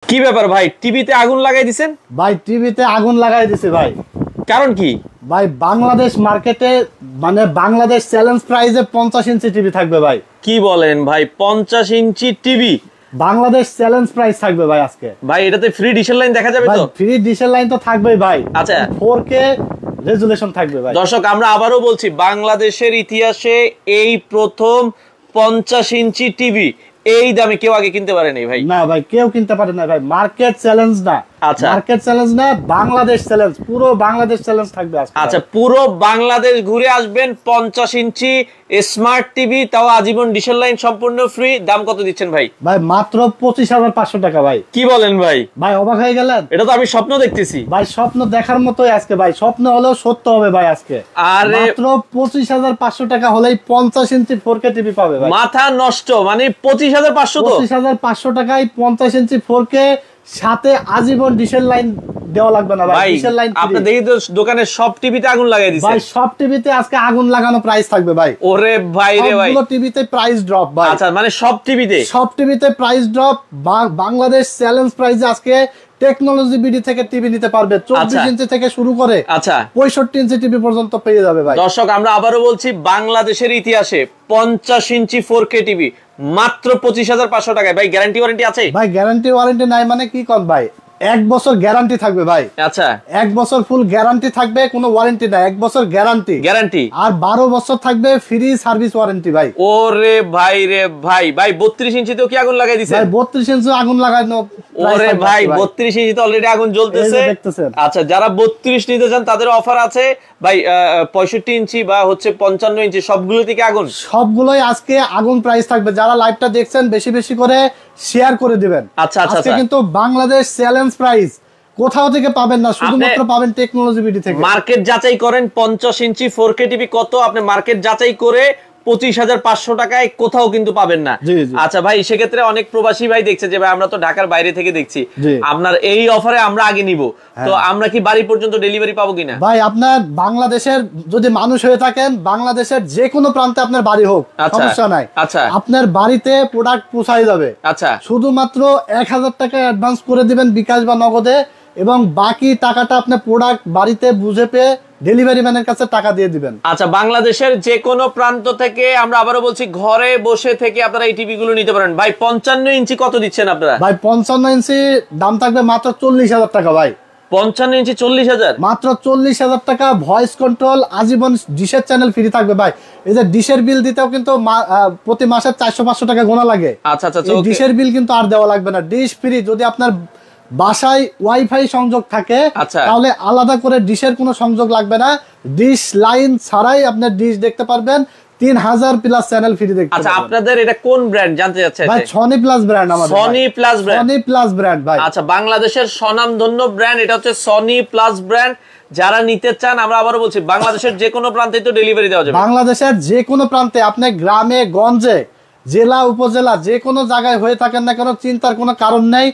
কি ব্যাপার ভাই, টিভিতে আগুন লাগাই দিছেন? ভাই টিভিতে আগুন লাগাই দিছে ভাই। কারণ কি ভাই বাংলাদেশ মার্কেটে মানে বাংলাদেশ চ্যালেঞ্জ প্রাইজে 50 ইঞ্চি টিভি থাকবে ভাই। কি বলেন ভাই, 50 inch TV Bangladesh challenge price থাকবে ভাই আজকে। ভাই এটাতে ফ্রি ডিশের লাইন দেখা যাবে তো? ফ্রি ডিশের লাইন তো থাকবেই ভাই। আচ্ছা 4K রেজুলেশন থাকবে ভাই। দর্শক আমরা আবারও বলছি, বাংলাদেশের ইতিহাসে এই প্রথম 50 ইঞ্চি টিভি এই দামে কেউ আগে কিনতে পারেনি ভাই। না ভাই কেউ কিনতে পারে না ভাই, মার্কেট চ্যালেঞ্জ না। আচ্ছা মার্কেট চ্যালেঞ্জ না, বাংলাদেশ চ্যালেঞ্জ, পুরো বাংলাদেশ চ্যালেঞ্জ থাকবে আজকে। আচ্ছা পুরো বাংলাদেশ ঘুরে আসবেন, 50 ইঞ্চি স্মার্ট টিভি, তাও আজীবন ডিশের লাইন সম্পূর্ণ ফ্রি। দাম কত দিচ্ছেন ভাই? ভাই মাত্র 25,500 টাকা ভাই। কি বলেন ভাই? ভাই অবাক হয়ে গেলেন? এটা তো আমি স্বপ্ন দেখতেছি ভাই, স্বপ্ন দেখার মতোই আজকে ভাই, স্বপ্ন হলেও সত্য হবে ভাই আজকে। আরে মাত্র 25,500 টাকা হলেই 50 ইঞ্চি 4K টিভি পাবে ভাই। মাথা নষ্ট, মানে 25,500 তো? 25,500 টাকায় 50 ইঞ্চি 4K, সাথে আজীবন ডিশের লাইন দেওয়া লাগবে না ভাই। ডিশের লাইন আপনি দেখি তো দোকানের সব টিভিতে আগুন লাগাই দিছেন ভাই। সব টিভিতে আজকে আগুন লাগানো প্রাইস থাকবে ভাই। ওরে ভাই রে ভাই, সবগুলো টিভিতে প্রাইস ড্রপ ভাই। আচ্ছা মানে সব টিভিতে? সব টিভিতে প্রাইস ড্রপ। বাংলাদেশ চ্যালেঞ্জ প্রাইসে আজকে টেকনোলজি বিডি থেকে টিভি নিতে পারবে 24 ইঞ্চি থেকে শুরু করে আচ্ছা 65 ইঞ্চি টিভি পর্যন্ত পেয়ে যাবে ভাই। দর্শক আমরা আবারও বলছি, বাংলাদেশের ইতিহাসে 50 ইঞ্চি 4K টিভি মাত্র 25,500 টাকায়। ভাই গ্যারান্টি ওয়ারেন্টি আছে? ভাই গ্যারান্টি ওয়ারেন্টি নাই মানে কি কর ভাই, 1 বছর গ্যারান্টি থাকবে ভাই। আচ্ছা 1 বছর ফুল গ্যারান্টি থাকবে, কোনো ওয়ারেন্টি নাই, 1 বছর গ্যারান্টি। আর 12 বছর থাকবে ফ্রি সার্ভিস ওয়ারেন্টি ভাই। ওরে ভাই রে ভাই, ভাই 32 ইঞ্চিতেও কি আগুন লাগাই দিছেন? ভাই 32 ইঞ্চি আগুন লাগানো। ওরে ভাই 32 ইঞ্চিতে অলরেডি আগুন জ্বলতেছে। আচ্ছা যারা 32 নিতে চান তাদের অফার আছে ভাই। 65 ইঞ্চি বা হচ্ছে 55 ইঞ্চি সবগুলো থেকে আগুন, সবগুলোই আজকে আগুন প্রাইস থাকবে। যারা লাইভটা দেখছেন বেশি বেশি করে শেয়ার করে দিবেন। আচ্ছা আচ্ছা আজকে কিন্তু বাংলাদেশ চ্যালেঞ্জ প্রাইস কোথাও থেকে পাবেন না, শুধুমাত্র পাবেন টেকনোলজি বিডি থেকে। মার্কেট যাচাই করেন 50 ইঞ্চি 4K টিভি কত, আপনি মার্কেট যাচাই করে 25,500 টাকায় কোথাও কিন্তু পাবেন না। আচ্ছা ভাই সেক্ষেত্রে অনেক প্রবাসী ভাই দেখছে যে ভাই আমরা তো ঢাকার বাইরে থেকে দেখছি, আপনার এই অফারে আমরা আগে নিব, তো আমরা কি বাড়ি পর্যন্ত ডেলিভারি পাবো কিনা? ভাই আপনার বাংলাদেশের যদি মানুষ হয়ে থাকেন, বাংলাদেশের যে কোনো প্রান্তে আপনার বাড়ি হোক সমস্যা নাই। আচ্ছা আপনার বাড়িতে প্রোডাক্ট পৌঁছায় যাবে। আচ্ছা শুধুমাত্র 1000 টাকা অ্যাডভান্স করে দিবেন বিকাশ বা নগদে, এবং বাকি টাকাটা আপনি প্রোডাক্ট বাড়িতে বুঝে পেয়ে ডেলিভারি ম্যানের কাছে টাকা দিয়ে দিবেন। আচ্ছা বাংলাদেশের যে কোনো প্রান্ত থেকে, আমরা আবারও বলছি, ঘরে বসে থেকে আপনারা এই টিভি গুলো নিতে পারেন। ভাই 55 ইঞ্চি কত দিচ্ছেন আপনারা? ভাই 55 ইঞ্চি দাম থাকবে মাত্র 40,000 টাকা ভাই। 55 ইঞ্চি 40,000? মাত্র 40,000 টাকা। ভয়েস কন্ট্রোল, আজীবন ডিশের চ্যানেল ফ্রি থাকবে ভাই। এই যে ডিশের বিল দিতেও কিন্তু প্রতি মাসে 400-500 টাকা গোনা লাগে। আচ্ছা আচ্ছা ডিশের বিল কিন্তু আর দেওয়া লাগবে না, ডিশ ফ্রি। যদি আপনার বাসায় ওয়াইফাই সংযোগ থাকে তাহলে আলাদা করে ডিশের কোনো সংযোগ লাগবে না, ডিশ লাইন ছাড়াই আপনার ডিশ দেখতে পারবেন। 3000 প্লাস চ্যানেল ফ্রি দেখতে পারবেন। আচ্ছা আপনাদের এটা কোন ব্র্যান্ড জানতে চাচ্ছেন? ভাই সনি প্লাস ব্র্যান্ড আমাদের। Sony plus brand? Sony plus brand ভাই। আচ্ছা বাংলাদেশের স্বনামধন্য ব্র্যান্ড, এটা হচ্ছে সনি প্লাস ব্র্যান্ড। যারা নিতে চান, আমরা আবারও বলছি, বাংলাদেশের যে কোনো প্রান্তে তো ডেলিভারি দেওয়া যাবে। বাংলাদেশের যে কোনো প্রান্তে, আপনি গ্রামে গঞ্জে, জেলা উপজেলা, যে কোনো জায়গায় হয়ে থাকেন না কেন, চিন্তার কোনো কারণ নেই।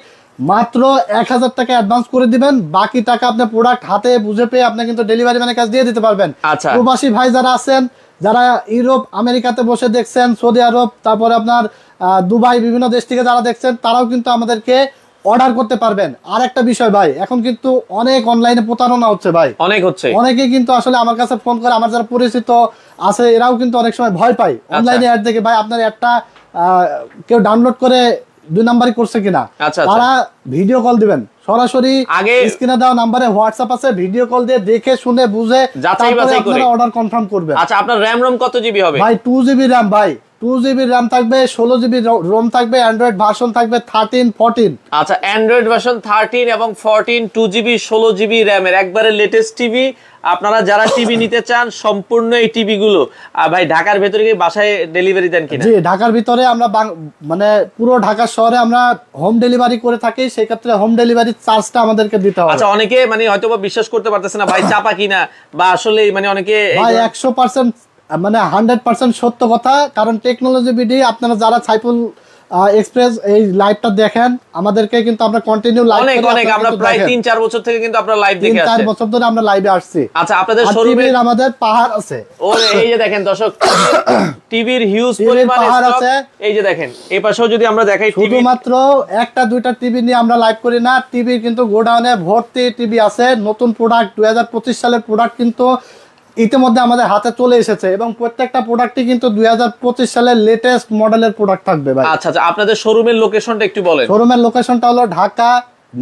মাত্র 1000 টাকা অ্যাডভান্স করে দিবেন, বাকি টাকা আপনি প্রোডাক্ট হাতে বুঝে পেয়ে আপনি কিন্তু ডেলিভারি ম্যানের কাছে দিয়ে দিতে পারবেন। আচ্ছা প্রবাসী ভাই যারা আছেন, যারা ইউরোপ আমেরিকাতে বসে দেখছেন, সৌদি আরব, তারপরে আপনার দুবাই, বিভিন্ন দেশ থেকে যারা দেখছেন, তারাও কিন্তু আমাদেরকে অর্ডার করতে পারবেন। আর একটা বিষয় ভাই, এখন কিন্তু অনেক অনলাইনে প্রতারণা হচ্ছে ভাই, অনেক হচ্ছে। অনেকে কিন্তু আসলে আমার কাছে ফোন করে, আমার যারা পরিচিত আছে এরাও কিন্তু অনেক সময় ভয় পায় অনলাইনে অ্যাড দেখে। ভাই আপনার একটা কেউ ডাউনলোড করে 2 নাম্বারই করছে কিনা, তারা ভিডিও কল দিবেন সরাসরি। আগে স্ক্রিনে দেওয়া নাম্বারে হোয়াটসঅ্যাপ আছে, ভিডিও কল দিয়ে দেখে শুনে বুঝে যাচাই বাছাই করে অর্ডার কনফার্ম করবেন। আচ্ছা আপনার র‍্যাম রম কত জিবি হবে? ভাই 2 জিবি র‍্যাম ভাই, 2 জিবি র‍্যাম থাকবে, 16 জিবি রোম থাকবে, অ্যান্ড্রয়েড ভার্সন থাকবে 13, 14। আচ্ছা অ্যান্ড্রয়েড ভার্সন 13 এবং 14, 2 জিবি 16 জিবি র‍্যামের একবারে লেটেস্ট টিভি। আপনারা যারা টিভি নিতে চান, সম্পূর্ণ এই টিভি গুলো ভাই ঢাকার ভেতরে কি বাসায় ডেলিভারি দেন কিনা? জি ঢাকার ভিতরে আমরা মানে পুরো ঢাকা শহরে আমরা হোম ডেলিভারি করে থাকি, সেই ক্ষেত্রে হোম ডেলিভারি চার্জটা আমাদেরকে দিতে হবে। আচ্ছা অনেকে মানে হয়তোবা বিশ্বাস করতে পারতেছে না ভাই চাপা কিনা, বা আসলে মানে অনেকে ভাই 100% মানে 100% সত্য কথা। কারণ টেকনোলজি বিডি, আপনারা যারা সাইফুল এক্সপ্রেস এই লাইভটা দেখেন, আমাদেরকে কিন্তু আমরা কন্টিনিউ লাইভ অনেক অনেক আমরা প্রায় 3-4 বছর থেকে কিন্তু আপনারা লাইভ দেখে আসছেন। 3-4 বছর ধরে আমরা লাইভে আসছি। আচ্ছা আপনাদের শোরুমে আমাদের পাহাড় আছে। ওরে এই যে দেখেন দর্শক, টিভির হিউজ পরিমাণ স্টক আছে। এই যে দেখেন এই পাশেও যদি আমরা দেখাই, শুধুমাত্র একটা দুইটা টিভি নিয়ে আমরা লাইভ করি না, টিভির কিন্তু গোডাউনে ভর্তি টিভি আছে। নতুন প্রোডাক্ট 2025 সালের প্রোডাক্ট কিন্তু ইতিমধ্যে আমাদের হাতে চলে এসেছে এবং প্রত্যেকটা প্রোডাক্টই কিন্তু 2025 সালের লেটেস্ট মডেলের প্রোডাক্ট থাকবে ভাই। আচ্ছা আচ্ছা, আপনাদের শোরুমের লোকেশনটা একটু বলেন। শোরুমের লোকেশনটা হলো ঢাকা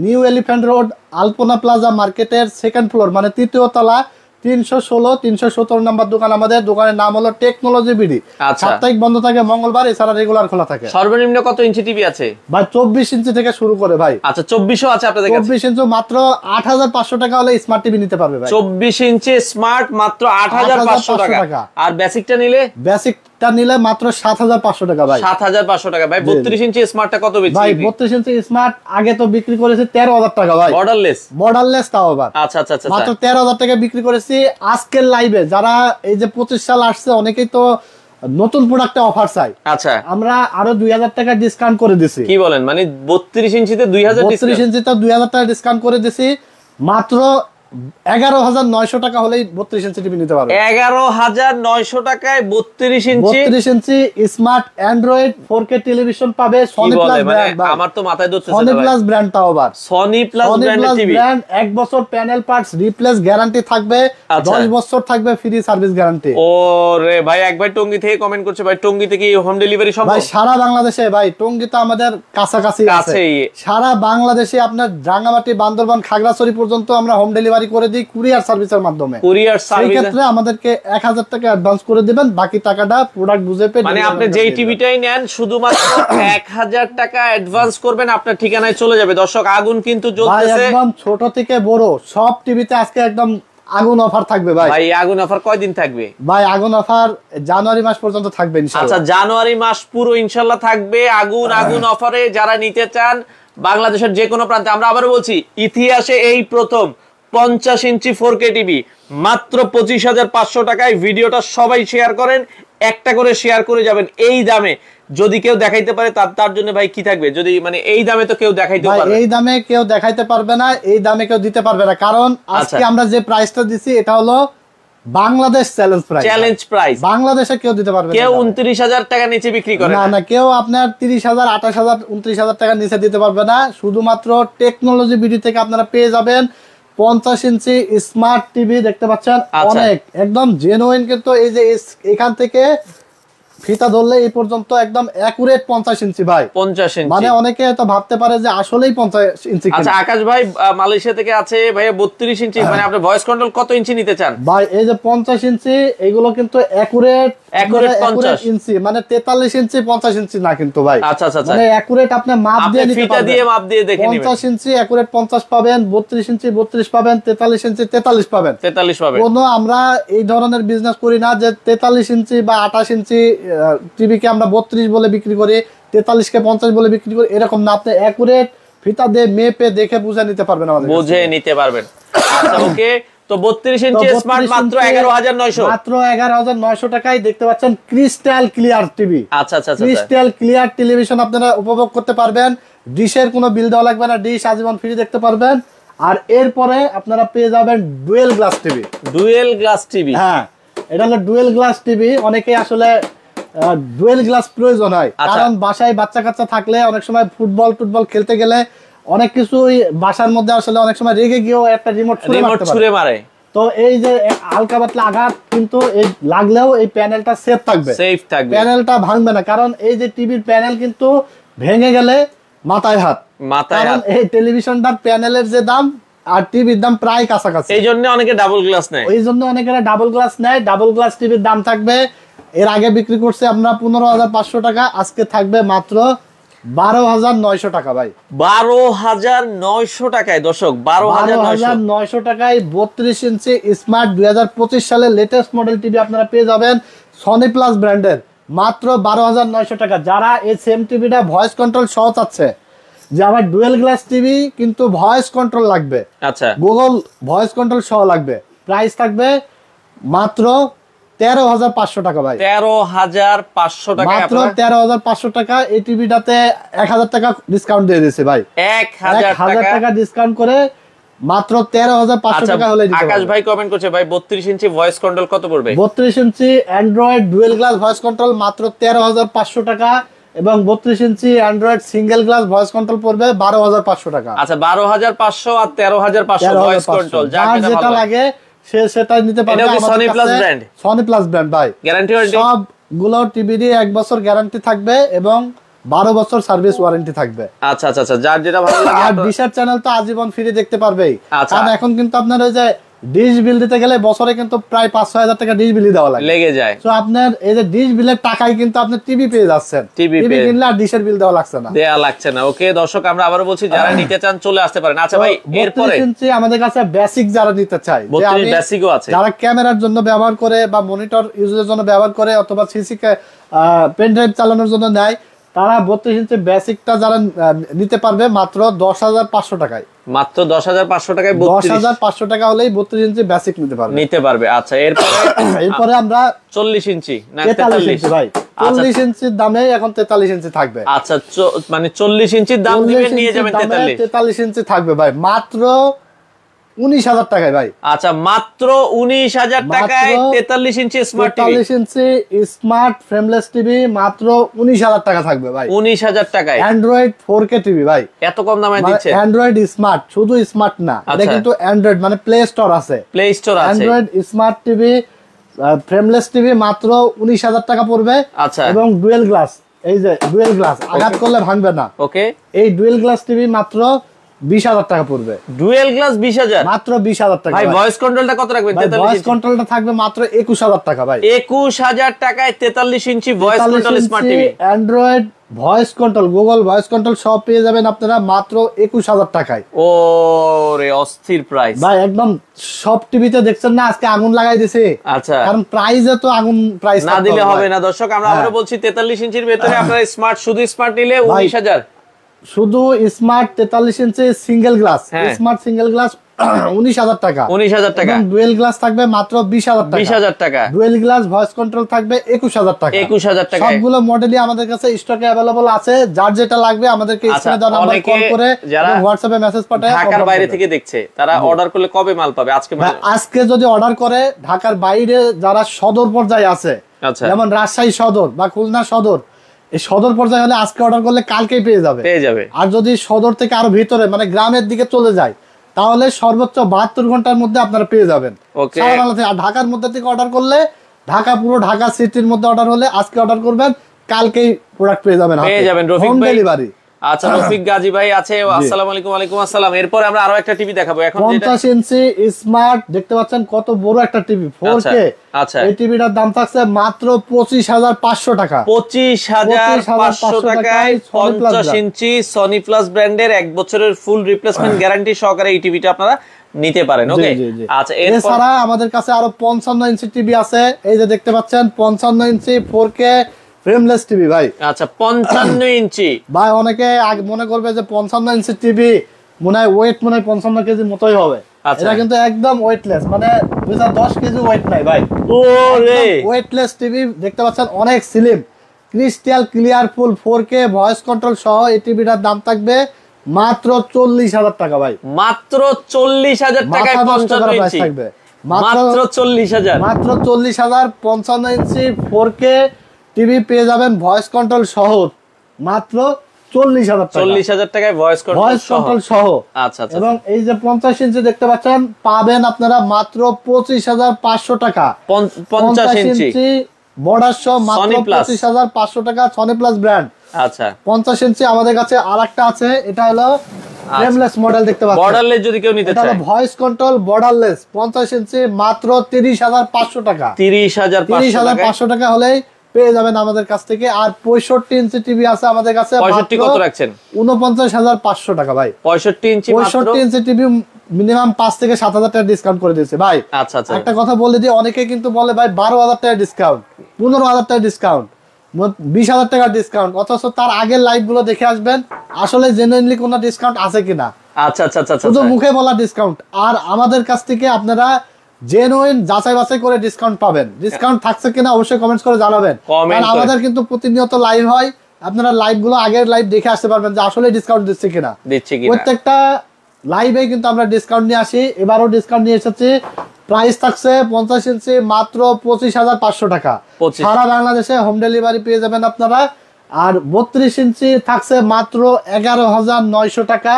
নিউ এলিফ্যান্ট রোড, আলপনা প্লাজা মার্কেটের সেকেন্ড ফ্লোর, মানে তৃতীয় তলা, 316-317 নাম্বার দোকান আমাদের। দোকানের নাম হলো টেকনোলজি বিডি। সাপ্তাহিক বন্ধ থাকে মঙ্গলবার, এছাড়া রেগুলার খোলা থাকে। সর্বনিম্ন কত ইঞ্চি টিভি আছে ভাই? 24 ইঞ্চি থেকে শুরু করে ভাই। আচ্ছা 24ও আছে আপনাদের কাছে? 24 ইঞ্চি মাত্র 8500 টাকা হলে স্মার্ট টিভি নিতে পারবে ভাই। 24 ইঞ্চি স্মার্ট মাত্র 8500 টাকা। আর বেসিকটা নিলে? বেসিকটা নিলে মাত্র 7500 টাকা ভাই। 7500 টাকা ভাই। 32 ইঞ্চি স্মার্টটা কত বেচছেন ভাই? 32 ইঞ্চি স্মার্ট আগে তো বিক্রি করেছে 13000 টাকা ভাই। বর্ডারলেস তাও আবার। আচ্ছা আচ্ছা আচ্ছা, মাত্র 13000 টাকা বিক্রি করেছি। আজকের লাইভে যারা এই যে 25 সাল আসছে, অনেকেই তো নতুন প্রোডাক্টে অফার চাই। আচ্ছা, আমরা আরো 2000 টাকা ডিসকাউন্ট করে দিছি। কি বলেন? মানে 32 ইঞ্চিতে 2000 ডিসকাউন্ট? 32 ইঞ্চিতে 2000 টাকা ডিসকাউন্ট করে দিছি। মাত্র 11900 টাকা হলেই 32 ইঞ্চি টিভি নিতে পারবে। 11900 টাকায় 32 inch smart Android 4K television পাবে। Sony plus brand. আমার তো মাথায় ধরছে সনি প্লাস ব্র্যান্ডটাও আবার। সনি প্লাস ব্র্যান্ডের টিভি। 1 বছর প্যানেল পার্টস রিপ্লেস গ্যারান্টি থাকবে, 10 বছর থাকবে ফ্রি সার্ভিস গ্যারান্টি। ওরে ভাই, এক ভাই টঙ্গী থেকে কমেন্ট করছে, ভাই টঙ্গীতে কি হোম ডেলিভারি সম্ভব? ভাই সারা বাংলাদেশে ভাই, টঙ্গী তো আমাদের কাছাকাছি আছে। সারা বাংলাদেশে আপনার রাঙ্গামাটি, বান্দরবান, খাগড়াছড়ি পর্যন্ত আমরা হোম ডেলিভারি করে দিই কুরিয়ার সার্ভিসের মাধ্যমে। কুরিয়ার সার্ভিস এই ক্ষেত্রে আমাদেরকে 1000 টাকা অ্যাডভান্স করে দিবেন, বাকি টাকাটা প্রোডাক্ট বুঝে পেয়ে, মানে আপনি যেই টিভিটাই নেন শুধুমাত্র 1000 টাকা অ্যাডভান্স করবেন, আপনার ঠিকানায় চলে যাবে। দর্শক আগুন কিন্তু জ্বলতেছে একদম ছোট থেকে বড় সব টিভিতে আজকে একদম আগুন অফার থাকবে ভাই। ভাই আগুন অফার কয়দিন থাকবে ভাই? আগুন অফার জানুয়ারি মাস পর্যন্ত থাকবে ইনশাআল্লাহ। আচ্ছা জানুয়ারি মাস পুরো ইনশাআল্লাহ থাকবে আগুন অফারে। যারা নিতে চান বাংলাদেশের যে কোনো প্রান্তে, আমরা আবারও বলছি ইতিহাসে এই প্রথম 50 ইঞ্চি 4K টিভি মাত্র 25,500 টাকায়। ভিডিওটা সবাই শেয়ার করেন, একটা করে শেয়ার করে যাবেন। এই দামে যদি কেউ দেখাইতে পারে তার জন্য ভাই কি থাকবে? যদি মানে এই দামে তো কেউ দেখাইতে পারবে না। এই দামে কেউ দেখাইতে পারবে না, এই দামে কেউ দিতে পারবে না। কারণ আজকে আমরা যে প্রাইসটা দিছি এটা হলো বাংলাদেশ চ্যালেঞ্জ প্রাইস। বাংলাদেশে কেউ দিতে পারবে না। কেউ 29,000 টাকা নিচে বিক্রি করে না। কেউ আপনার 30,000, 28,000, 29,000 টাকা নিচে দিতে পারবে না। শুধুমাত্র টেকনোলজি বিডি থেকে আপনারা পেয়ে যাবেন 50 ইঞ্চি স্মার্ট টিভি। দেখতে পাচ্ছেন অনেক একদম জেনুইন, কিন্তু এই যে এখান থেকে ফিতা ধরলে এই পর্যন্ত একদম অ্যাকুরেট 50 ইঞ্চি ভাই। 50 ইঞ্চি মানে অনেকে তো ভাবতে পারে যে আসলেই 50 ইঞ্চি। আচ্ছা আকাশ ভাই মালয়েশিয়া থেকে আছে ভাই 32 ইঞ্চি, মানে আপনি ভয়েস কন্ট্রোল কত ইঞ্চি নিতে চান? ভাই এই যে 50 ইঞ্চি এগুলো কিন্তু অ্যাকুরেট 50 ইঞ্চি, মানে 43 ইঞ্চি 50 ইঞ্চি না কিন্তু ভাই। আচ্ছা আচ্ছা, মানে অ্যাকুরেট আপনি মাপ দিয়ে নিতে পারবেন, ফিতা দিয়ে মাপ দিয়ে দেখে নেবেন। 50 ইঞ্চি অ্যাকুরেট 50 পাবেন, 32 ইঞ্চি 32 পাবেন, 43 ইঞ্চি 43 পাবেন। কোনো আমরা এই ধরনের বিজনেস করি না যে 43 ইঞ্চি বা 28 ইঞ্চি টিভি কে আমরা 32 বলে বিক্রি করি, 43 কে 50 বলে বিক্রি করি, এরকম না। আপনি অ্যাকুরেট ফিতা দিয়ে মেপে দেখে বুঝে নিতে পারবেন, আমাদের বুঝে নিতে পারবেন। আচ্ছা ওকে, তো 32 ইঞ্চি স্মার্ট মাত্র 11900, মাত্র 11900 টাকায় দেখতে পাচ্ছেন ক্রিস্টাল ক্লিয়ার টিভি। আচ্ছা আচ্ছা, ক্রিস্টাল ক্লিয়ার টেলিভিশন আপনারা উপভোগ করতে পারবেন। ডিশের কোনো বিল দেওয়া লাগবে না, ডিশ আজীবন ফ্রি দেখতে পারবেন। আর এরপরে আপনারা পেয়ে যাবেন dual glass TV. Dual glass TV, হ্যাঁ এটা হলো ডুয়েল গ্লাস টিভি। অনেকে আসলে ডুয়েল গ্লাস প্রয়োজন হয়, কারণ বাসায় বাচ্চা কাচ্চা থাকলে অনেক সময় ফুটবল খেলতে গেলে অনেক কিছু বাসার মধ্যে আসলে অনেক সময় রেগে গিয়েও একটা রিমোট ছুঁড়ে মারে। তো এই যে হালকা পাতলা আঘাত কিন্তু এই লাগলেও এই প্যানেলটা সেফ থাকবে, প্যানেলটা ভাঙবে না। কারণ এই যে টিভির প্যানেল কিন্তু ভেঙে গেলে মাথায় হাত। কারণ এই টেলিভিশনটার প্যানেলের যে দাম আর টিভির দাম প্রায় কাছাকাছি, এই জন্য অনেকে ডাবল গ্লাস নেয়। ওই জন্য অনেকেরা ডাবল গ্লাস নেয়। ডাবল গ্লাস টিভির দাম থাকবে, এর আগে বিক্রি করছে আমরা 15,500 টাকা, আজকে থাকবে মাত্র 12,900 টাকা ভাই। 12,900 টাকায় দর্শক, 12,900 টাকায় 32 ইঞ্চি স্মার্ট 2025 সালের লেটেস্ট মডেল টিভি আপনারা পেয়ে যাবেন সনি প্লাস ব্র্যান্ডের মাত্র 12,900 টাকা। যারা এই সেম টিভিটা ভয়েস কন্ট্রোল সহ চাচ্ছে যে আমার ডুয়েল গ্লাস টিভি কিন্তু ভয়েস কন্ট্রোল লাগবে, আচ্ছা গুগল ভয়েস কন্ট্রোল সহ লাগবে, প্রাইস থাকবে মাত্র 13,500 টাকা ভাই। 13,500 টাকা, মাত্র 13,500 টাকা। এই টিভিটাতে 1,000 টাকা ডিসকাউন্ট দিয়ে দিয়েছে ভাই। 1,000 টাকা ডিসকাউন্ট করে মাত্র 13,500 টাকা হলে দিতে আকাশ ভাই কমেন্ট করছে ভাই 32 ইঞ্চি ভয়েস কন্ট্রোল কত পড়বে? 32 inch android dual glass voice control মাত্র 13,500 টাকা, এবং 32 inch android single glass voice control পড়বে 12,500 টাকা। আচ্ছা 12,500 আর 13,500 ভয়েস কন্ট্রোল যার যেটা লাগে সে সেটা নিতে পারবে। এটা কি Sony plus brand? Sony plus brand ভাই। গ্যারান্টি ওয়ারেন্টি সবগুলো টিভিরই 1 বছর গ্যারান্টি থাকবে এবং 12 বছর সার্ভিস ওয়ারেন্টি থাকবে। আচ্ছা আচ্ছা আচ্ছা, যার যেটা ভালো লাগে। আর ডিশের চ্যানেল তো আজীবন ফ্রি দেখতে পারবেই। আচ্ছা। কারণ এখন কিন্তু আপনার ওই যে ডিশ বিল দিতে গেলে বছরে কিন্তু প্রায় 5-6 টাকা ডিশ বিল দেওয়া লাগে, লেগে যায়। তো আপনার এই যে ডিশ বিলের টাকায় কিন্তু আপনি টিভি পেয়ে যাচ্ছেন। টিভি কিনলে আর ডিশের বিল দেওয়া লাগছে না, দেয়া লাগছে না। ওকে দর্শক, আমরা আবারো বলছি যারা নিতে চান চলে আসতে পারেন। আচ্ছা ভাই, এরপরে 32 ইঞ্চি আমাদের কাছে বেসিক যারা নিতে চায়, 32 বেসিকও আছে, যারা ক্যামেরার জন্য ব্যবহার করে বা মনিটর ইউজের জন্য ব্যবহার করে অথবা সিসি পেন ড্রাইভ চালানোর জন্য নেয়, তারা 32 ইঞ্চি বেসিকটা যারা নিতে পারবে মাত্র 10,500 টাকায়। মাত্র 10,500 টাকায় 10,500 টাকা হলেই 32 ইঞ্চি বেসিক নিতে পারবে। আচ্ছা এরপরে আমরা 40 ইঞ্চি না 43 ইঞ্চি ভাই, 40 ইঞ্চির দামে এখন 43 ইঞ্চি থাকবে। আচ্ছা মানে 40 ইঞ্চির দাম দিবেন নিয়ে যাবেন 43 ইঞ্চি থাকবে ভাই মাত্র 19,000 টাকায় ভাই। আচ্ছা মাত্র 19,000 টাকায় 43 ইঞ্চি স্মার্ট টিভি, 43 ইঞ্চি স্মার্ট ফ্রেমলেস টিভি মাত্র 19,000 টাকা থাকবে ভাই। 19,000 টাকায় অ্যান্ড্রয়েড 4K টিভি ভাই, এত কম দামে দিচ্ছে। অ্যান্ড্রয়েড স্মার্ট, শুধু স্মার্ট না, এটা কিন্তু অ্যান্ড্রয়েড মানে প্লে স্টোর আছে, Android smart TV frameless TV মাত্র 19,000 টাকা পড়বে। আচ্ছা, এবং ডুয়েল গ্লাস, এই যে ডুয়েল গ্লাস আঘাত করলে ভাঙবে না, ওকে, এই ডুয়েল গ্লাস টিভি মাত্র 20,000 টাকা পড়বে। ডুয়েল গ্লাস 20,000, মাত্র 20,000 টাকা ভাই। ভয়েস কন্ট্রোলটা কত রাখবেন? ভয়েস কন্ট্রোলটা থাকবে মাত্র 21,000 টাকা ভাই। 21,000 টাকায় 43 inch voice control smart TV, android voice control, Google voice control সব পেয়ে যাবেন আপনারা মাত্র 21,000 টাকায়। ও রে, অস্থির প্রাইস ভাই, একদম সব টিভিতে দেখছেন না আজকে আগুন লাগাই দিছে। আচ্ছা, কারণ প্রাইসে তো আগুন, প্রাইস না দিলে হবে না। দর্শক, আমরা আবারো বলছি 43 ইঞ্চির ভেতরে আপনারা স্মার্ট, শুধু স্মার্ট নিলে 19,000, শুধু smart 43 inch single glass, smart single glass 19,000 টাকা। 19,000 টাকা। ডুয়েল গ্লাস থাকবে মাত্র 20,000 টাকা। 20,000 টাকা। ডুয়েল গ্লাস ভয়েস কন্ট্রোল থাকবে 21,000 টাকা। 21,000 টাকা। সবগুলো মডেলই আমাদের কাছে স্টকে अवेलेबल আছে। যার যেটা লাগবে আমাদেরকে স্ক্রিনে দেওয়া নাম্বার কল করে যারা হোয়াটসঅ্যাপে মেসেজ পাঠায়, ঢাকার বাইরে থেকে দেখছে তারা অর্ডার করলে কবে মাল পাবে? আজকে যদি অর্ডার করে, ঢাকার বাইরে যারা সদর পর্যায়ে আছে, যেমন রাজশাহী সদর বা খুলনা সদর, এই সদর পর্যায়ে হলে আজকে অর্ডার করলে কালকেই পেয়ে যাবে। আর যদি সদর থেকে আরো ভিতরে মানে গ্রামের দিকে চলে যায়, তাহলে সর্বোচ্চ 72 ঘন্টার মধ্যে আপনারা পেয়ে যাবেন। আর ঢাকার মধ্যে থেকে অর্ডার করলে, পুরো ঢাকা সিটির মধ্যে অর্ডার হলে আজকে অর্ডার করবেন, কালকেই প্রোডাক্ট পেয়ে যাবেন। Home delivery. আচ্ছা, রফিক গাজী ভাই আছে। আসসালামু আলাইকুম। ওয়ালাইকুম আসসালাম। এরপর আমরা আরো একটা টিভি দেখাবো। এখন 50 ইঞ্চি স্মার্ট, দেখতে পাচ্ছেন কত বড় একটা টিভি, 4K। আচ্ছা, এই টিভিটার দাম থাকছে মাত্র 25,500 টাকা। 25,500 টাকায় 50 ইঞ্চি সনি প্লাস ব্র্যান্ডের 1 বছরের ফুল রিপ্লেসমেন্ট গ্যারান্টি সহকারে এই টিভিটা আপনারা নিতে পারেন। ওকে, আচ্ছা। এছাড়া আমাদের কাছে আরো 55 ইঞ্চি টিভি আছে। এই যে দেখতে পাচ্ছেন 55 ইঞ্চি 4K ফ্রেমলেস টিভি ভাই। আচ্ছা, 55 ইঞ্চি ভাই, অনেকে মনে করবে যে 55 ইঞ্চি টিভি মনে হয় ওয়েট 55 কেজি মতোই হবে। এটা কিন্তু একদম ওয়েটলেস, মানে 10 কেজি ওয়েট নাই ভাই। ওরে, ওয়েটলেস টিভি দেখতে পাচ্ছেন, অনেক slim, crystal clear full 4K voice control সহ এই টিভিটার দাম থাকবে মাত্র 40,000 টাকা ভাই। মাত্র 40,000 টাকায় 55 ইঞ্চি থাকবে, মাত্র 40,000, মাত্র 40,000 55 ইঞ্চি 4K টিভি পেয়ে যাবেন ভয়েস কন্ট্রোল সহ মাত্র 40,000 টাকা। 40,000 টাকায় ভয়েস কন্ট্রোল সহ। আচ্ছা, এবং এই যে 50 ইঞ্চি দেখতে পাচ্ছেন, পাবেন আপনারা মাত্র 25,500 টাকা। 50 ইঞ্চি বর্ডার সহ মাত্র 25,500 টাকা, সনি প্লাস ব্র্যান্ড। আচ্ছা, 50 ইঞ্চি আমাদের কাছে আরেকটা আছে, এটা হলো ফ্রেমলেস মডেল, দেখতে পাচ্ছেন বর্ডারলেস। যদি কেউ নিতে চায়, ভয়েস কন্ট্রোল বর্ডারলেস 50 ইঞ্চি মাত্র 30,500 টাকা। 30,500 টাকা হলেই পেয়ে যাবেন আমাদের কাছ থেকে। আর 65 ইঞ্চি টিভি আছে আমাদের কাছে, 65 কত রাখছেন? 49,500 টাকা ভাই। 65 ইঞ্চি টিভি মিনিমাম 5 থেকে 7,000 টাকা ডিসকাউন্ট করে দিয়েছে ভাই। আচ্ছা, একটা কথা বলে দিই, অনেকে কিন্তু বলে ভাই 12,000 টাকা ডিসকাউন্ট, 15,000 টাকা ডিসকাউন্ট, 20,000 টাকা ডিসকাউন্ট, অথচ তার আগের লাইভ গুলো দেখে আসবেন আসলে জেনুইনলি কোনো ডিসকাউন্ট আছে কিনা। আচ্ছা, শুধু মুখে বলা ডিসকাউন্ট। আর আমাদের কাছ থেকে আপনারা জেনুইন যাচাই বাছাই করে ডিসকাউন্ট পাবেন। ডিসকাউন্ট থাকছে কিনা অবশ্যই কমেন্টস করে জানাবেন, কারণ আমাদের কিন্তু প্রতিনিয়ত লাইভ হয়, আপনারা লাইভ গুলো আগের লাইভ দেখে আসতে পারবেন যে আসলে ডিসকাউন্ট দিচ্ছে কিনা। প্রত্যেকটা লাইভে কিন্তু আমরা ডিসকাউন্ট নিয়ে আসি, এবারও ডিসকাউন্ট নিয়ে এসেছি। প্রাইস থাকছে 50 ইঞ্চি মাত্র 25,500 টাকা, সারা বাংলাদেশে হোম ডেলিভারি পেয়ে যাবেন আপনারা। আর 32 ইঞ্চি থাকছে মাত্র 11,900 টাকা,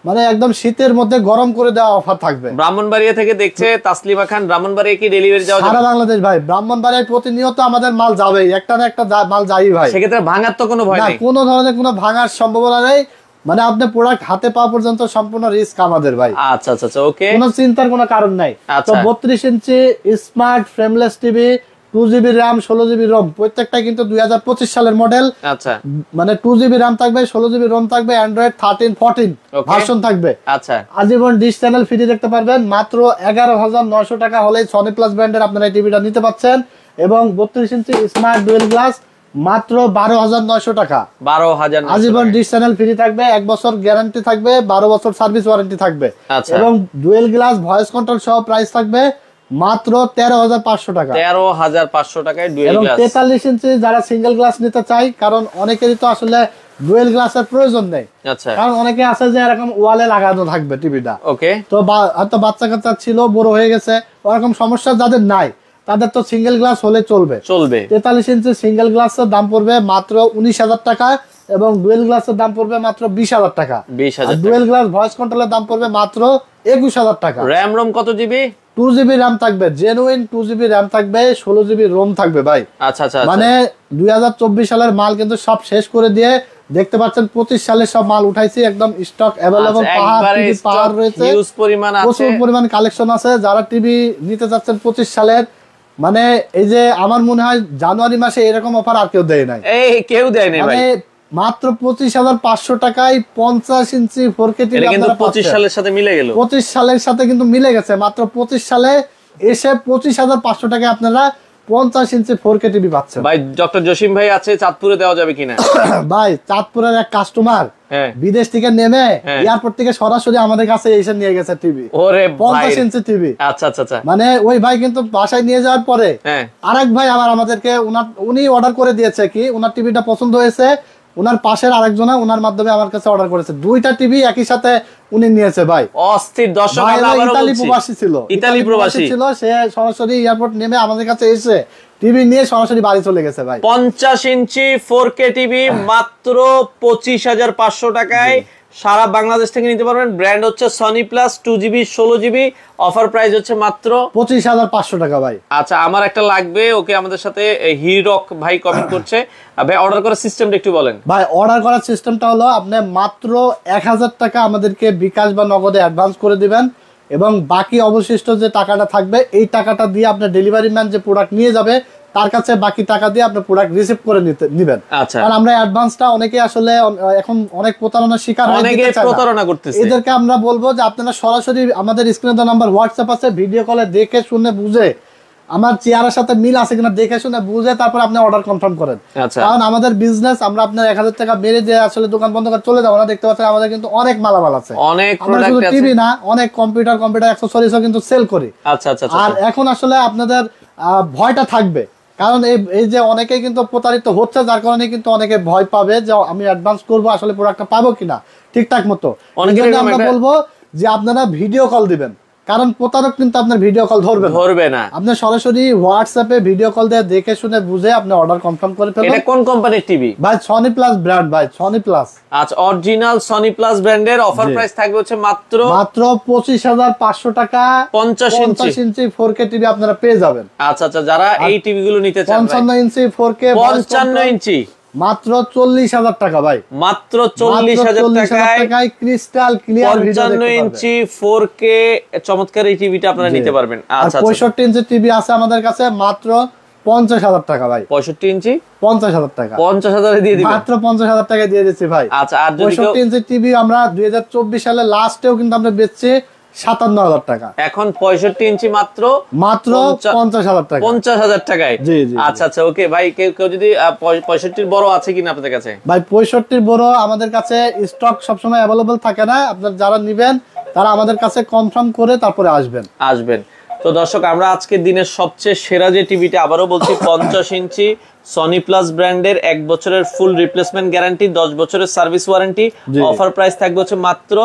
মানে একদম শীতের মধ্যে গরম করে দেওয়া অফার থাকবে। ব্রাহ্মণবাড়িয়া থেকে দেখছে তাসলিমা খান, ব্রাহ্মণবাড়িয়া কি ডেলিভারি যাওয়া যাবে? সারা বাংলাদেশ ভাই, ব্রাহ্মণবাড়িয়ায় প্রতিনিয়ত আমাদের মাল যাবে, একটা না একটা মাল যাই ভাই। সেক্ষেত্রে ভাঙার তো কোনো ভয় নেই, কোনো ধরনের কোনো ভাঙার সম্ভাবনা নেই, মানে আপনি প্রোডাক্ট হাতে পাওয়া পর্যন্ত সম্পূর্ণ রিস্ক আমাদের ভাই। আচ্ছা আচ্ছা আচ্ছা, ওকে, কোনো চিন্তার কোনো কারণ নাই। তো 32 inch smart frameless TV, 2GB RAM 16GB ROM, প্রত্যেকটা কিন্তু 2025 সালের মডেল। আচ্ছা, মানে 2GB RAM থাকবে, 16GB ROM থাকবে, অ্যান্ড্রয়েড 13 14 ভার্সন থাকবে। আচ্ছা, আজীবন ডিশ চ্যানেল ফ্রি দেখতে পারবেন। মাত্র 11,900 টাকা হলে সনি প্লাস ব্র্যান্ডের আপনারা এই টিভিটা নিতে পাচ্ছেন। এবং 32 ইঞ্চি স্মার্ট ডুয়েল গ্লাস মাত্র 12,900 টাকা, 12,000 আজীবন ডিশ চ্যানেল ফ্রি থাকবে, 1 বছর গ্যারান্টি থাকবে, 12 বছর সার্ভিস ওয়ারেন্টি থাকবে। এবং ডুয়েল গ্লাস ভয়েস কন্ট্রোল সহ প্রাইস থাকবে মাত্র 13,500 টাকা, 13,500 টাকায় ডুয়েল গ্লাস। 43 ইঞ্চি যারা সিঙ্গেল গ্লাস নিতে চাই, কারণ অনেকেরই তো আসলে ডুয়েল গ্লাসের প্রয়োজন নেই, কারণ অনেকে আছে যে এরকম ওয়ালে লাগানো থাকবে টিভিটা, ওকে, তো হয়তো বাচ্চা কাচ্চা ছিল, বড় হয়ে গেছে, ওরকম সমস্যা যাদের নাই তাদের তো সিঙ্গেল গ্লাস হলে চলবে। 43 ইঞ্চি সিঙ্গেল গ্লাসের দাম পড়বে মাত্র 19,000 টাকা, এবং ডুয়েল গ্লাসের দাম পড়বে মাত্র 20,000 টাকা। ডুয়েল গ্লাস ভয়েস কন্ট্রোলের দাম পড়বে মাত্র 21,000 টাকা। র‍্যাম রোম কত জিবি? 2GB RAM থাকবে, জেনুইন 2GB RAM থাকবে, 16GB ROM থাকবে ভাই। আচ্ছা আচ্ছা, মানে 2024 সালের মাল কিন্তু সব শেষ করে দিয়ে দেখতে পাচ্ছেন 25 সালের সব মাল উঠাইছি, একদম স্টক अवेलेबल, পাহাড় রয়েছে, হিউজ পরিমাণ আছে, প্রচুর পরিমাণ কালেকশন আছে। যারা টিভি নিতে যাচ্ছেন 25 সালের, মানে এই যে আমার মনে হয় জানুয়ারি মাসে এরকম অফার আর কেউ দেয় নাই, কেউ দেয় নাই ভাই। মাত্র 25,500 টাকায় 50 ইঞ্চি 4K টিভি আপনারা 25 সালের সাথে মিলে গেল, 25 সালের সাথে কিন্তু মিলে গেছে। মাত্র 25 সালে এসে 25,500 টাকায় আপনারা 50 ইঞ্চি 4K টিভি পাচ্ছেন। ভাই ডক্টর জসিম ভাই আছে চাঁদপুরে, দেওয়া যাবে কিনা? ভাই চাঁদপুরের এক কাস্টমার বিদেশ থেকে নেমে এয়ারপোর্ট থেকে সরাসরি আমাদের কাছে এসে নিয়ে গেছে টিভি, ওরে 50 ইঞ্চি টিভি। আচ্ছা আচ্ছা আচ্ছা, মানে ওই ভাই কিন্তু বাসায় নিয়ে যাওয়ার পরে আরেক ভাই আমাদেরকে উনি অর্ডার করে দিয়েছে, কি ওনার টিভিটা পছন্দ হয়েছে, ওনার পাশের আরেকজনা ওনার মাধ্যমে আমার কাছে অর্ডার করেছে, দুইটা টিভি একই সাথে উনি নিয়েছে ভাই। অস্থির দর্শক, ইতালি প্রবাসী ছিল, ইতালি প্রবাসী ছিল, সে সরাসরি এয়ারপোর্ট নেমে আমাদের কাছে এসে টিভি নিয়ে সরাসরি বাড়ি চলে গেছে ভাই। 50 ইঞ্চি 4K টিভি মাত্র 25,500 টাকায় সারা বাংলাদেশ থেকে নিতে পারবেন। ব্র্যান্ড হচ্ছে Sony plus, 2GB 16GB, offer price হচ্ছে মাত্র 25,500 টাকা ভাই। আচ্ছা, আমার একটা লাগবে, ওকে, আমাদের সাথে হিরক ভাই কমেন্ট করছে। ভাই অর্ডার করার সিস্টেমটা একটু বলেন। ভাই অর্ডার করার সিস্টেমটা হলো, আপনি মাত্র 1,000 টাকা আমাদেরকে বিকাশ বা নগদে অ্যাডভান্স করে দিবেন, এবং বাকি অবশিষ্ট যে টাকাটা থাকবে এই টাকাটা দিয়ে আপনার ডেলিভারি ম্যান যে প্রোডাক্ট নিয়ে যাবে তার কাছে বাকি টাকা দিয়ে আপনি প্রোডাক্ট রিসিভ করে নেবেন। কারণ আমরা অ্যাডভান্সটা অনেকে আসলে এখন অনেক প্রতারণার শিকার হয়, অনেকে প্রতারণা করতেছে, এদেরকে আমরা বলবো যে আপনারা সরাসরি আমাদের স্ক্রিনে দেওয়া নাম্বার হোয়াটসঅ্যাপ আছে, ভিডিও কলে দেখে শুনে বুঝে আমার চেয়ারের সাথে মিল আছে কিনা দেখে শুনে বুঝে তারপর আপনি অর্ডার কনফার্ম করেন। কারণ আমাদের বিজনেস, আমরা আপনার 1,000 টাকা মেরে দিয়ে আসলে দোকান বন্ধ করে চলে যাবো না। দেখতে পাচ্ছেন আমাদের কিন্তু অনেক মালামাল আছে, অনেক শুধু টিভি না, অনেক কম্পিউটার অ্যাকসেসরিজও কিন্তু সেল করি। আর এখন আসলে আপনাদের ভয়টা থাকবে, কারণ এই যে অনেকে কিন্তু প্রতারিত হচ্ছে, যার কারণে কিন্তু অনেকে ভয় পাবে যে আমি অ্যাডভান্স করবো, আসলে প্রোডাক্টটা পাবো কিনা ঠিকঠাক মতো। আমরা বলবো যে আপনারা ভিডিও কল দিবেন, কারণ প্রতারক কিন্তু আপনার ভিডিও কল ধরবে না। আপনি সরাসরি হোয়াটসঅ্যাপে ভিডিও কল দিয়ে দেখে শুনে বুঝে আপনি অর্ডার কনফার্ম করে ফেলুন। এটা কোন কোম্পানির টিভি? ভাই সনি প্লাস ব্র্যান্ড, ভাই সনি প্লাস। আচ্ছা, অরিজিনাল সনি প্লাস ব্র্যান্ডের অফার প্রাইস থাকবে হচ্ছে মাত্র 25,500 টাকা, 50 ইঞ্চি 4K টিভি আপনারা পেয়ে যাবেন। আচ্ছা আচ্ছা, যারা এই টিভি গুলো নিতে চান, 55 ইঞ্চি 4K, 55 ইঞ্চি মাত্র 40,000 টাকা ভাই, মাত্র 40,000 টাকায় ক্রিস্টাল ক্লিয়ার ভিডিও দেখতে পারবেন। 55 ইঞ্চি 4K চমৎকার এই টিভিটা আপনারা নিতে পারবেন। আচ্ছা, 65 ইঞ্চি টিভি আছে আমাদের কাছে মাত্র 50,000 টাকা ভাই। 65 ইঞ্চি 50,000 টাকা, 50,000 এ দিয়ে দিবেন, মাত্র 50,000 টাকা দিয়ে দিচ্ছি ভাই। আচ্ছা, আর 65 ইঞ্চি টিভি আমরা 2024 সালে লাস্টেও কিন্তু আমরা বেচছি 57,000 টাকা, এখন 65 ইঞ্চি মাত্র 50,000 টাকা, 50,000 টাকায়। আচ্ছা আচ্ছা, ওকে ভাই, কেউ যদি 65 বড় আছে কিনা আপনাদের কাছে? ভাই 65 বড় আমাদের কাছে স্টক সবসময় অ্যাভেলেবল থাকে না, আপনারা যারা নেবেন তারা আমাদের কাছে কনফার্ম করে তারপরে আসবেন। তো দর্শক আমরা আজকে দিনের সবচেয়ে সেরা যে টিভিটা আবারও বলছি 50 ইঞ্চি সনি প্লাস ব্র্যান্ডের 1 বছরের ফুল রিপ্লেসমেন্ট গ্যারান্টি 10 বছরের সার্ভিস ওয়ারেন্টি অফার প্রাইস থাকবে হচ্ছে মাত্র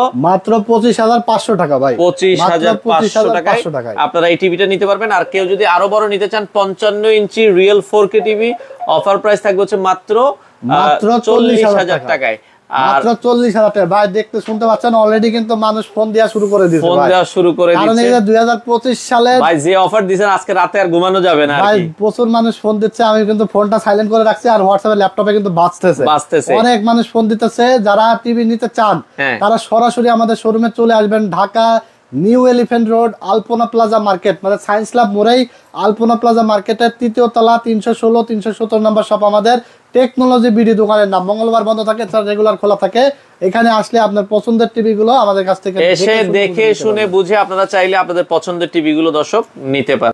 25,500 টাকা ভাই 25,500 টাকায় আপনারা এই টিভিটা নিতে পারবেন। আর কেউ যদি আরো বড় নিতে চান 55 inch real 4K TV offer price থাকবে হচ্ছে মাত্র 40,000 টাকায়। মাত্র 40,000 টাকা ভাই, দেখতে শুনতে পাচ্ছেন অলরেডি কিন্তু মানুষ ফোন দেওয়া শুরু করে দিয়েছে, কারণ এই যে 2025 সালে ভাই যে অফার দিবেন আজকে রাতে আর ঘুমানো যাবে না ভাই, প্রচুর মানুষ ফোন দিচ্ছে। আমি কিন্তু ফোনটা সাইলেন্ট করে রাখছি আর হোয়াটসঅ্যাপে ল্যাপটপে কিন্তু বাজতেছে। অনেক মানুষ ফোন দিতেছে। যারা টিভি নিতে চান তারা সরাসরি আমাদের শোরুমে চলে আসবেন, ঢাকা নিউ এলিফ্যান্ট রোড আলপনা প্লাজা মার্কেট, মানে সায়েন্স ল্যাব মোড়েই আলপনা প্লাজা মার্কেটের 3য় তলা 316 317 নম্বর শপ আমাদের টেকনোলজি বিডি দোকানের নাম। মঙ্গলবার বন্ধ থাকে, রেগুলার খোলা থাকে। এখানে আসলে আপনার পছন্দের টিভি গুলো আমাদের কাছ থেকে এসে দেখে শুনে বুঝে আপনারা চাইলে আপনাদের পছন্দের টিভি গুলো দর্শক নিতে পারেন।